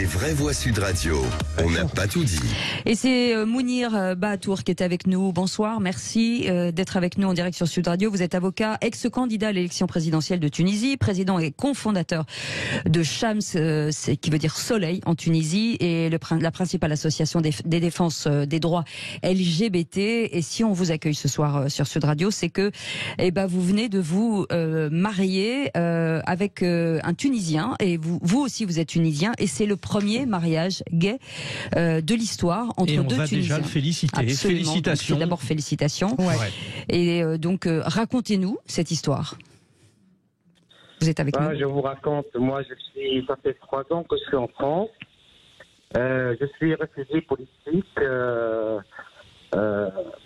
vraies voix Sud Radio. On n'a pas tout dit. Et c'est Mounir Bahatour qui est avec nous. Bonsoir, merci d'être avec nous en direct sur Sud Radio. Vous êtes avocat, ex-candidat à l'élection présidentielle de Tunisie, président et cofondateur de Shams, qui veut dire soleil en Tunisie, et la principale association des défenses des droits LGBT. Et si on vous accueille ce soir sur Sud Radio, c'est que vous venez de vous marier avec un Tunisien, et vous aussi vous êtes tunisien, et c'est le premier mariage gay de l'histoire entre deux Tunisiens. Et on va déjà le féliciter. Absolument. Félicitations. Donc, d'abord félicitations. Ouais. Et donc racontez-nous cette histoire. Vous êtes avec nous. Je vous raconte. Moi, ça fait 3 ans que je suis en France. Je suis réfugié politique,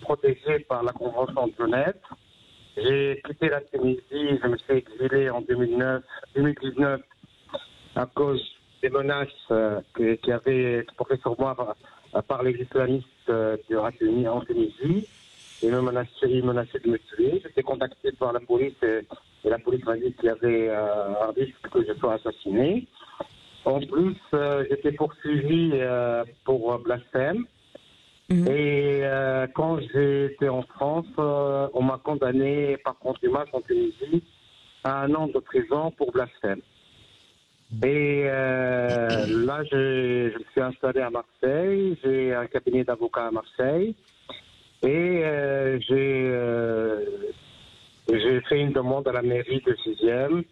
protégé par la Convention de Genève. J'ai quitté la Tunisie, je me suis exilé en 2019 à cause des menaces qui avaient porté sur moi par les islamistes en Tunisie. Ils me menaçaient de me tuer. J'étais contacté par la police et la police m'a dit qu'il y avait un risque que je sois assassiné. En plus, j'étais poursuivi pour blasphème. Et quand j'étais en France, on m'a condamné par contumace en Tunisie à 1 an de prison pour blasphème. Et là, je me suis installé à Marseille, j'ai un cabinet d'avocats à Marseille, et j'ai fait une demande à la mairie de 6e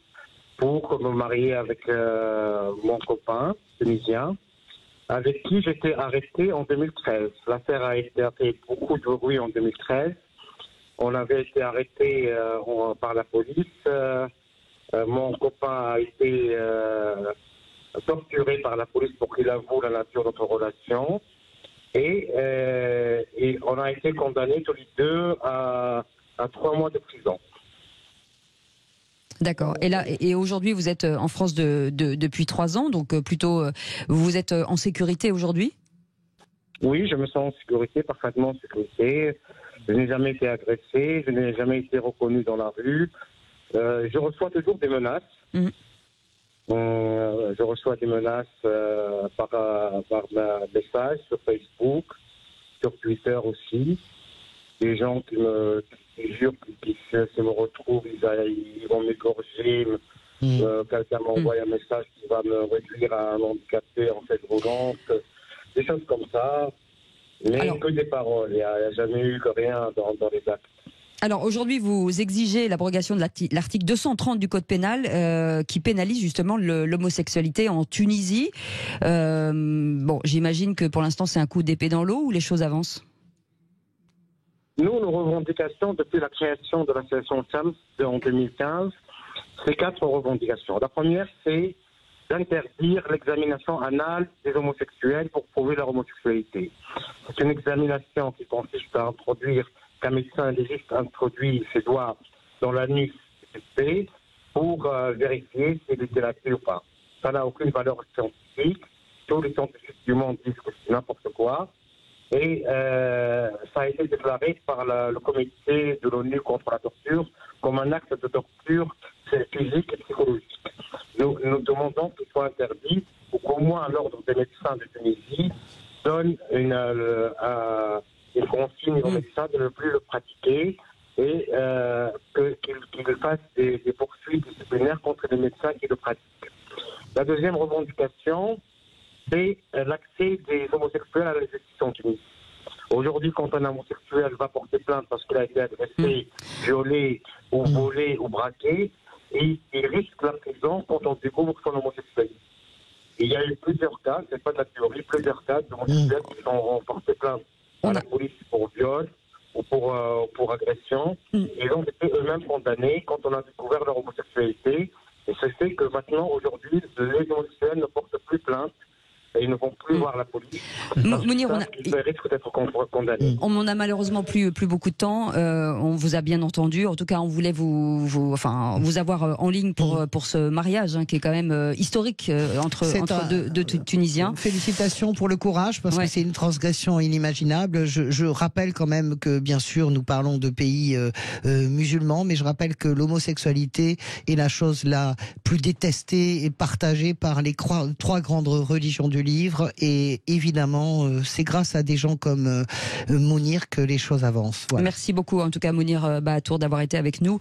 pour me marier avec mon copain tunisien, avec qui j'étais arrêté en 2013. L'affaire a fait beaucoup de bruit en 2013. On avait été arrêté par la police. Mon copain a été torturé par la police pour qu'il avoue la nature de notre relation. Et on a été condamnés tous les deux à 3 mois de prison. D'accord. Et aujourd'hui, vous êtes en France depuis 3 ans, donc plutôt, vous êtes en sécurité aujourd'hui ? Oui, je me sens en sécurité, parfaitement en sécurité. Je n'ai jamais été agressé, je n'ai jamais été reconnu dans la rue. Je reçois toujours des menaces. Je reçois des menaces par message sur Facebook, sur Twitter aussi. Des gens qui jurent qu'ils se me retrouvent, ils vont m'égorger. Quelqu'un m'a envoyé un message qui va me réduire à un handicapé en fait volante. Des choses comme ça. Mais que des paroles. Il n'y a jamais eu rien dans les actes. Alors aujourd'hui, vous exigez l'abrogation de l'article 230 du Code pénal qui pénalise justement l'homosexualité en Tunisie. J'imagine que pour l'instant, c'est un coup d'épée dans l'eau ou les choses avancent ? Nous, nos revendications, depuis la création de l'association Shams en 2015, c'est 4 revendications. La première, c'est d'interdire l'examination anale des homosexuels pour prouver leur homosexualité. C'est une examination qui consiste à introduire, qu'un médecin légiste introduit ses doigts dans l'anus pour vérifier s'il est dilaté ou pas. Ça n'a aucune valeur scientifique. Tous les scientifiques du monde disent que c'est n'importe quoi. Et ça a été déclaré par le comité de l'ONU contre la torture comme un acte de torture physique et psychologique. Nous demandons qu'il soit interdit ou qu'au moins l'ordre des médecins de Tunisie donne une consigne aux médecins de ne plus le pratiquer et qu'il fasse des poursuites disciplinaires contre les médecins qui le pratiquent. La deuxième revendication, c'est l'accès des homosexuels à la justice en Tunisie. Aujourd'hui, quand un homosexuel va porter plainte parce qu'il a été agressé, violé ou volé ou braqué, il risque la prison quand on découvre son homosexualité. Il y a eu plusieurs cas, c'est pas de la théorie, plusieurs cas d'homosexuels qui ont porté plainte à la police pour viol ou pour agression. Ils ont été eux-mêmes condamnés quand on a découvert leur homosexualité. Et ce fait que maintenant, aujourd'hui, les homosexuels ne portent plus plainte et ils ne vont plus voir la police. Mounir, ils risquent d'être condamnés. On n'en a malheureusement plus beaucoup de temps. On vous a bien entendu. En tout cas, on voulait vous avoir en ligne pour ce mariage qui est quand même historique entre deux Tunisiens. Félicitations pour le courage parce que c'est une transgression inimaginable. Je rappelle quand même que bien sûr nous parlons de pays musulmans, mais je rappelle que l'homosexualité est la chose la plus détestée et partagée par les 3 grandes religions du livre. Et évidemment, c'est grâce à des gens comme Mounir que les choses avancent. Voilà. Merci beaucoup, en tout cas, Mounir Bahatour, d'avoir été avec nous.